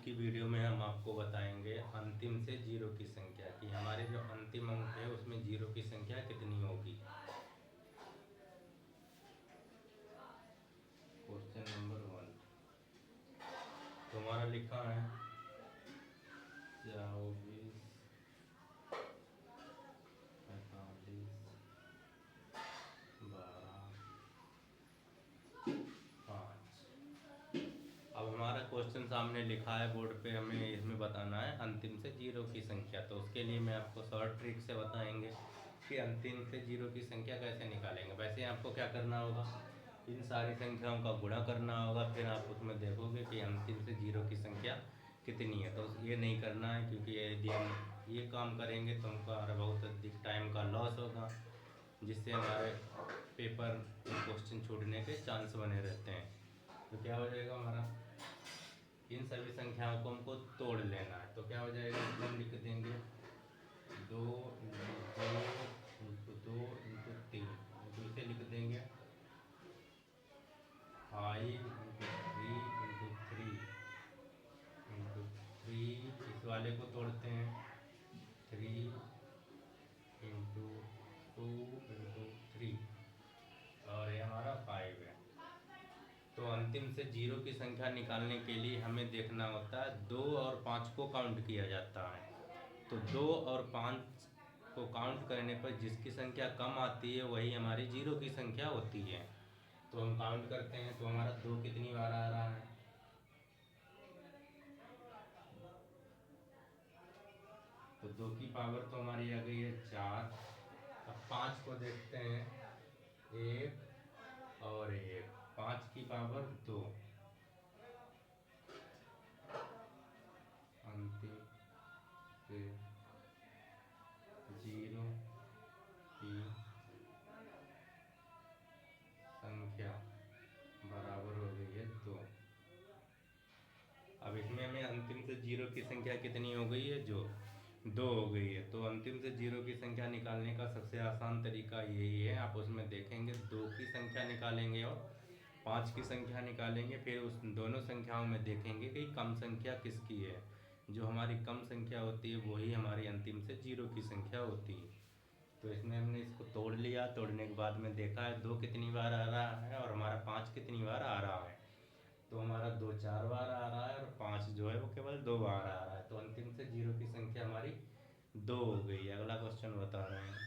की वीडियो में हम आपको बताएंगे अंतिम से जीरो की संख्या कि हमारे जो अंतिम अंक है उसमें जीरो की संख्या कितनी होगी। क्वेश्चन नंबर 1 तुम्हारा लिखा है 24, 45, 12, 5। अब हमारा क्वेश्चन सामने लिखा है बोर्ड पे, हमें इसमें बताना है अंतिम से जीरो की संख्या। तो उसके लिए मैं आपको शॉर्ट ट्रिक से बताएंगे कि अंतिम से जीरो की संख्या कैसे निकालेंगे। वैसे आपको क्या करना होगा, इन सारी संख्याओं का गुणा करना होगा, फिर आप उसमें देखोगे कि अंतिम से जीरो की संख्या कितनी है। तो ये नहीं करना है, क्योंकि यदि हम ये काम करेंगे तो हमारा बहुत अधिक टाइम का लॉस होगा, जिससे हमारे पेपर क्वेश्चन छूटने के चांस बने रहते हैं। तो क्या हो जाएगा हमारा, इन सभी संख्याओं को हमको तोड़ लेना है। तो क्या हो जाएगा, इसमें हम लिख देंगे 2 इंटू 2 इंटू 3, इसे लिख देंगे 5 इंटू 3 इंटू 3। इस वाले को तोड़ते हैं 3 इंटू 2 इंटू 3, और ये हमारा 5 है। तो अंतिम से जीरो की संख्या निकालने के लिए हमें देखना होता है 2 और 5 को काउंट किया जाता है। तो 2 और 5 को काउंट करने पर जिसकी संख्या कम आती है वही हमारी जीरो की संख्या होती है। तो हम काउंट करते हैं, तो हमारा 2 कितनी बार आ रहा है, तो 2 की पावर तो हमारी आ गई है 4। अब 5 को देखते हैं, 1 और 1, 5 की पावर 2। अंतिम से जीरो की संख्या बराबर हो गई है 2। अब इसमें हमें अंतिम से जीरो की संख्या कितनी हो गई है, जो 2 हो गई है। तो अंतिम से जीरो की संख्या निकालने का सबसे आसान तरीका यही है। आप उसमें देखेंगे 2 की संख्या निकालेंगे और 5 की संख्या निकालेंगे, फिर उस दोनों संख्याओं में देखेंगे कि कम संख्या किसकी है। जो हमारी कम संख्या होती है वही हमारी अंतिम से जीरो की संख्या होती है। तो इसमें हमने इसको तोड़ लिया, तोड़ने के बाद में देखा है 2 कितनी बार आ रहा है और हमारा 5 कितनी बार आ रहा है। तो हमारा 2 4 बार आ रहा है और 5 जो है वो केवल 2 बार आ रहा है। तो अंतिम से जीरो की संख्या हमारी 2 हो गई है। अगला क्वेश्चन बता रहे हैं।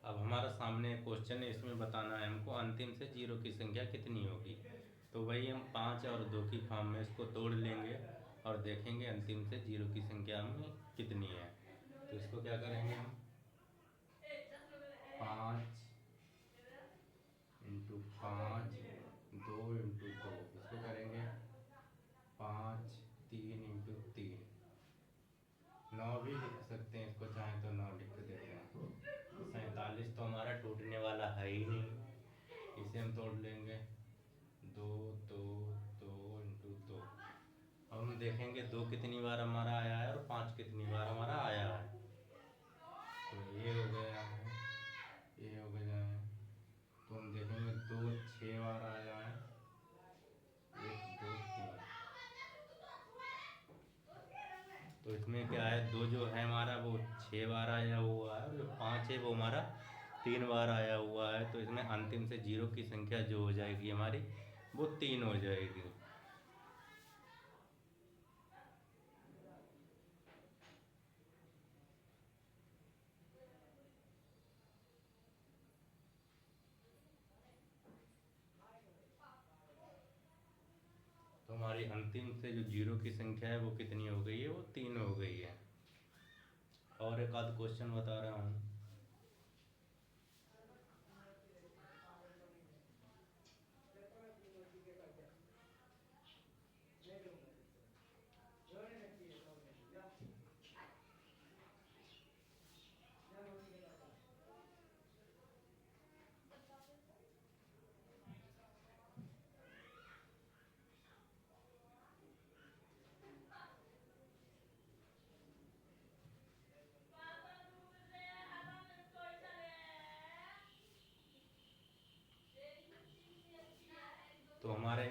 अब हमारा सामने क्वेश्चन है, इसमें बताना है हमको अंतिम से जीरो की संख्या कितनी होगी। तो वही हम 5 और 2 की फॉर्म में इसको तोड़ लेंगे और देखेंगे अंतिम से जीरो की संख्या में कितनी है। तो इसको क्या करेंगे हम, 5 इंटू 5, 2 इंटू 2, इसको करेंगे 5 3 इंटू 3, 9 भी लिख सकते हैं इसको, चाहें तो 9 लिख देते हैं। 47 तो हमारा टूटने वाला है ही नहीं, इसे हम तोड़ लेंगे 2 2 2 इंटू 2। अब हम देखेंगे 2 कितनी बार हमारा आया है और 5 कितनी बार हमारा आया है। तो ये हो गया है, ये हो गया है। तो हम देखेंगे 2 6 बार आया है, 1 2 3। तो इसमें क्या है, 2 जो है हमारा वो 6 बार आया हुआ है और जो 5 है वो हमारा 3 बार आया हुआ है। तो इसमें अंतिम से जीरो की संख्या जो हो जाएगी हमारी वो 3 हो जाएगी। तो हमारी अंतिम से जो जीरो की संख्या है वो कितनी हो गई है, वो 3 हो गई है। और एक आध क्वेश्चन बता रहा हूँ।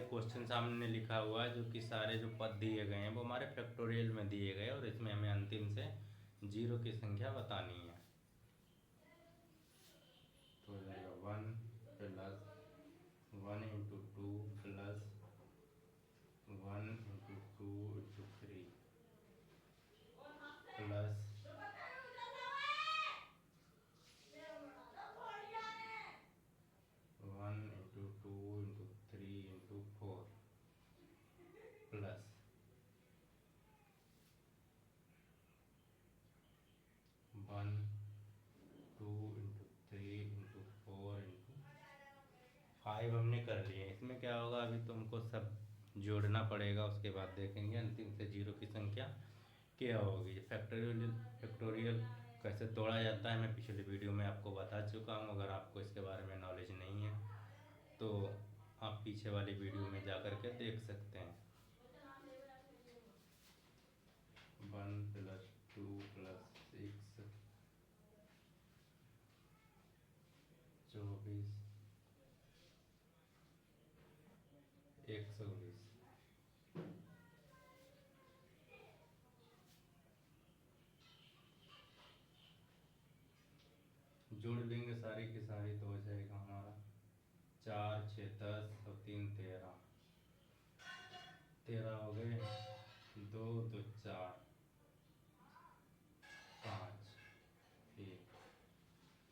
क्वेश्चन सामने लिखा हुआ है जो कि सारे जो पद दिए गए हैं वो हमारे फैक्टोरियल में दिए गए और इसमें हमें अंतिम से जीरो की संख्या बतानी है। तो हो जाएगा 1 प्लस 1 × 2 प्लस 1 × 2 × 3 प्लस 1 × 2 × 3 × 4 प्लस 1 2 × 3 × 4 × 5 हमने कर लिए। इसमें क्या होगा, अभी तुमको सब जोड़ना पड़ेगा, उसके बाद देखेंगे अंतिम से जीरो की संख्या क्या होगी। फैक्टोरियल कैसे तोड़ा जाता है मैं पिछले वीडियो में आपको बता चुका हूँ। अगर आपको इसके बारे में नॉलेज नहीं है तो आप पीछे वाली वीडियो में जा कर के देख सकते हैं। 1 + 2 + 6 24 120। जोड़ लेंगे सारी की सारी तो हो जाएगा हमारा 4 6 10 और 3 13 13 हो गए, 2 2 4 5 1,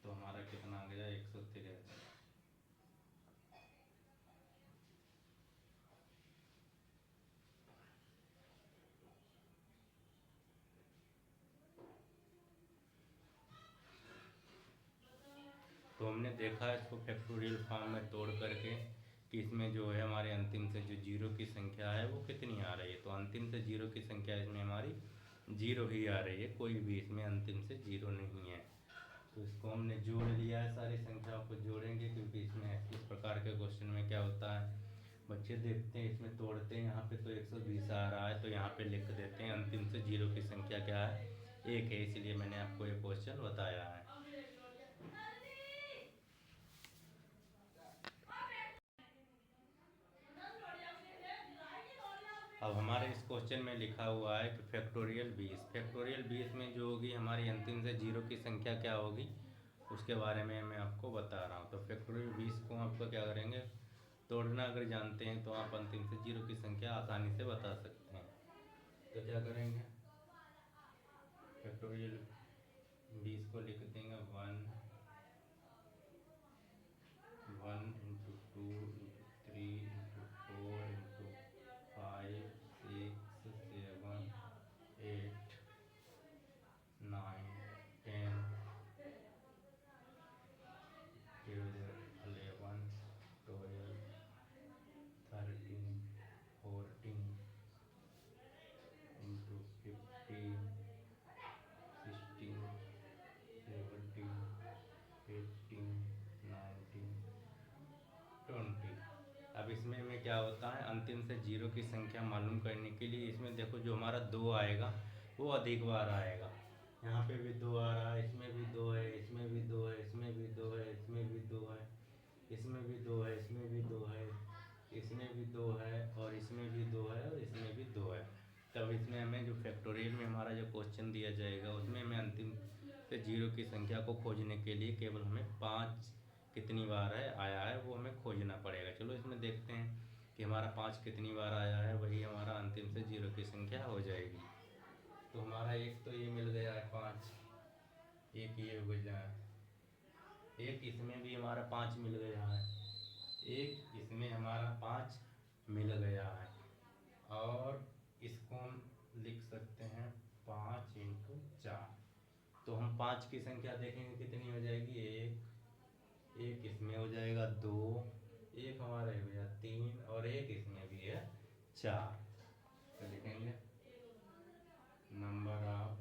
तो हमारा कितना आ गया 163। तो हमने देखा इसको फैक्टोरियल फॉर्म में तोड़ करके कि इसमें जो है हमारे अंतिम से जो जीरो की संख्या है वो कितनी आ रही है। तो अंतिम से जीरो की संख्या इसमें हमारी जीरो ही आ रही है, कोई भी इसमें अंतिम से जीरो नहीं है। तो इसको हमने जोड़ लिया है, सारी संख्याओं को जोड़ेंगे क्योंकि इसमें इस प्रकार के क्वेश्चन में क्या होता है, बच्चे देखते हैं इसमें तोड़ते हैं, यहाँ पे तो 120 आ रहा है तो यहाँ पे लिख देते हैं अंतिम से जीरो की संख्या क्या है, एक है, इसलिए मैंने आपको ये क्वेश्चन बताया है। अब हमारे इस क्वेश्चन में लिखा हुआ है कि फैक्टोरियल 20 में जो होगी हमारी अंतिम से जीरो की संख्या क्या होगी उसके बारे में मैं आपको बता रहा हूँ। तो फैक्टोरियल 20 को आपको क्या करेंगे, तोड़ना अगर जानते हैं तो आप अंतिम से जीरो की संख्या आसानी से बता सकते हैं। तो क्या करेंगे, फैक्टोरियल 20 को लिख देंगे 1 1 × 2 × 3 × 4 × 5 6 7 8 9 10 11 12 13 14 into 15 16 17 18 19 20। अब इसमें में क्या होता है, अंतिम से जीरो की संख्या मालूम करने के लिए इसमें देखो जो हमारा 2 आएगा वो अधिक बार आएगा। यहाँ पे भी 2 आ रहा है, इसमें भी 2 है, इसमें भी 2 है, इसमें भी 2 है, इसमें भी 2 है, इसमें भी 2 है, इसमें भी 2 है, इसमें भी 2 है और इसमें भी 2 है और इसमें भी 2 है। तब इसमें हमें जो फैक्टोरियल में हमारा जो क्वेश्चन दिया जाएगा उसमें हमें अंतिम से जीरो की संख्या को खोजने के लिए केवल हमें 5 कितनी बार है आया है वो हमें खोजना पड़ेगा। चलो इसमें देखते हैं कि हमारा 5 कितनी बार आया है, वही हमारा अंतिम से जीरो की संख्या हो जाएगी। तो हमारा एक तो ये मिल गया है 5, एक ये हो गया है, एक इसमें भी हमारा 5 मिल गया है, एक इसमें हमारा 5 मिल गया है और इसको हम लिख सकते हैं 5 × 4। तो हम 5 की संख्या देखेंगे कितनी हो जाएगी, एक इसमें हो जाएगा 2, एक हमारा हो गया 3 और एक इसमें भी है 4। तो लिखेंगे नंबर ऑफ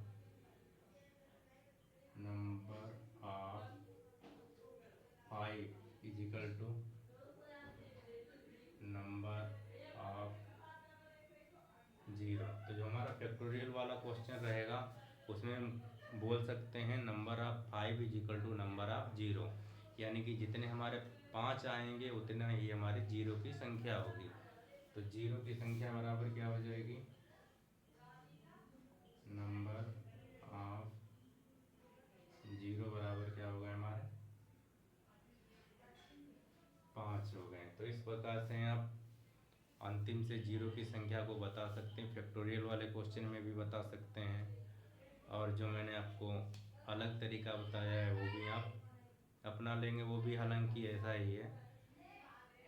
5 = नंबर ऑफ 0। तो जो हमारा फैक्टोरियल वाला क्वेश्चन रहेगा उसमें हम बोल सकते हैं नंबर ऑफ 5 = नंबर ऑफ 0, यानी कि जितने हमारे 5 आएंगे उतना ही हमारे जीरो की संख्या होगी। तो जीरो की संख्या बराबर क्या हो जाएगी, नंबर ऑफ जीरो बराबर क्या हो गए हमारे 5 हो गए। तो इस प्रकार से आप अंतिम से जीरो की संख्या को बता सकते हैं, फैक्टोरियल वाले क्वेश्चन में भी बता सकते हैं, और जो मैंने आपको अलग तरीका बताया है वो भी आप अपना लेंगे, वो भी हालांकि ऐसा ही है।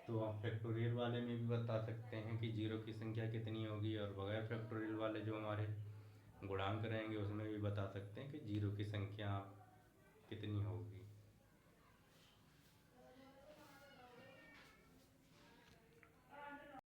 तो आप फैक्टोरियल वाले में भी बता सकते हैं कि जीरो की संख्या कितनी होगी, और बगैर फैक्टोरियल वाले जो हमारे गुणांक रहेंगे उसमें भी बता सकते हैं कि जीरो की संख्या कितनी होगी।